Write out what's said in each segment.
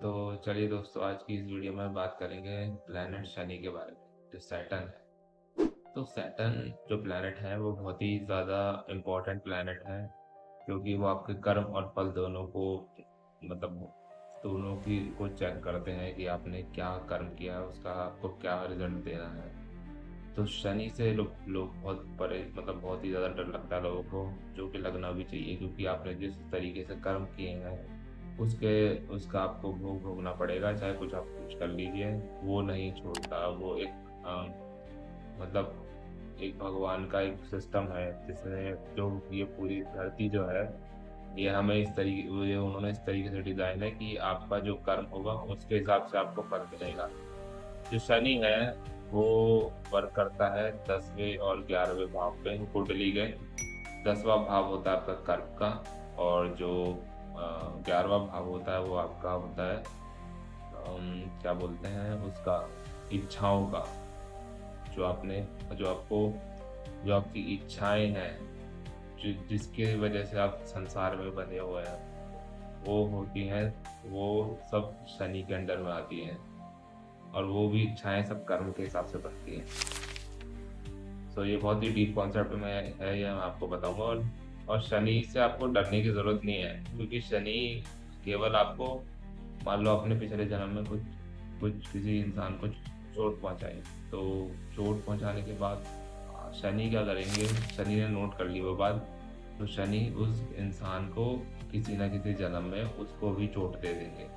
तो चलिए दोस्तों, आज की इस वीडियो में बात करेंगे प्लैनेट शनि के बारे में, जो सैटर्न है। तो सैटर्न जो प्लैनेट है वो बहुत ही ज़्यादा इम्पोर्टेंट प्लैनेट है, क्योंकि वो आपके कर्म और फल दोनों को, मतलब दोनों की को चेक करते हैं कि आपने क्या कर्म किया है, उसका आपको क्या रिजल्ट देना है। तो शनि से लोग लोग बहुत मतलब बहुत ही ज़्यादा डर लगता है लोगों को, जो कि लगना भी चाहिए, क्योंकि आपने जिस तरीके से कर्म किए हैं उसके उसका आपको भोग भोगना पड़ेगा, चाहे कुछ आप कुछ कर लीजिए। वो नहीं छोड़ता। वो एक मतलब एक भगवान का एक सिस्टम है, जिसने जो ये पूरी धरती जो है, ये हमें इस तरीके ये उन्होंने इस तरीके से डिजाइन है कि आपका जो कर्म होगा उसके हिसाब से आपको फल मिलेगा। जो शनि है वो वर्क करता है 10वें और 11वें भाव पे, कुंडली के 10वां भाव होता है आपका कर्म का, और जो 11वां भाव होता है वो आपका होता है क्या बोलते हैं उसका, इच्छाओं का। जो आपने जो आपको जो आपकी इच्छाएं हैं, जिसकी वजह से आप संसार में बने हुए हैं, वो होती हैं, वो सब शनि के अंडर में आती हैं। और वो भी इच्छाएं सब कर्म के हिसाब से बनती हैं। सो ये बहुत ही डीप कॉन्सेप्ट में है, ये मैं आपको बताऊंगा। और शनि से आपको डरने की जरूरत नहीं है, क्योंकि शनि केवल आपको, मान लो आपने पिछले जन्म में कुछ कुछ किसी इंसान को चोट पहुंचाई, तो चोट पहुंचाने के बाद शनि क्या करेंगे, शनि ने नोट कर ली वो बात, तो शनि उस इंसान को किसी ना किसी जन्म में उसको भी चोट दे देंगे।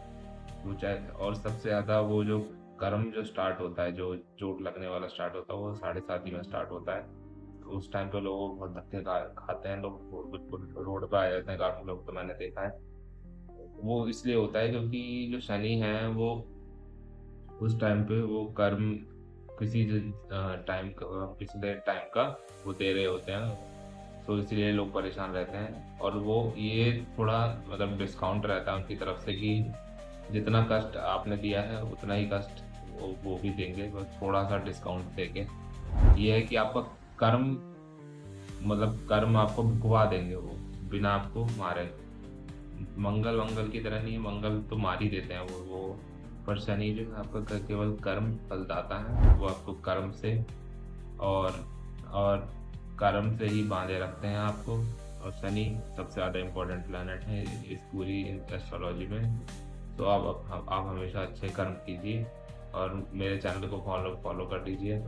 वो चाहे, और सबसे ज्यादा वो जो कर्म जो स्टार्ट होता है, जो चोट लगने वाला स्टार्ट होता है, वो 7:30 में स्टार्ट होता है। तो उस टाइम पे लोग बहुत धक्के खाते हैं, लोग बिल्कुल रोड पे आ जाते हैं, काफी लोग तो मैंने देखा है। वो इसलिए होता है क्योंकि जो शनि है वो उस टाइम पे वो कर्म किसी टाइम का, पिछले टाइम का वो दे रहे होते हैं। तो इसलिए लोग परेशान रहते हैं, और वो ये थोड़ा मतलब डिस्काउंट रहता है उनकी तरफ से कि जितना कष्ट आपने दिया है उतना ही कष्ट वो भी देंगे, बस थोड़ा सा डिस्काउंट देके। ये है कि आपका कर्म, मतलब कर्म आपको भुगवा देंगे वो, बिना आपको मारे। मंगल मंगल की तरह नहीं है, मंगल तो मार ही देते हैं वो। पर शनि जो है आपका केवल कर्म फलदाता है, वो आपको कर्म से और और कर्म से ही बांधे रखते हैं आपको। और शनि सबसे ज़्यादा इम्पोर्टेंट प्लैनेट है इस पूरी एस्ट्रोलॉजी में। तो आप हमेशा अच्छे कर्म कीजिए, और मेरे चैनल को फॉलो फॉलो कर दीजिए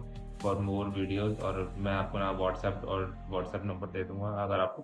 फॉर मोर वीडियोस। और मैं आपको ना व्हाट्सएप नंबर दे दूंगा, अगर आपको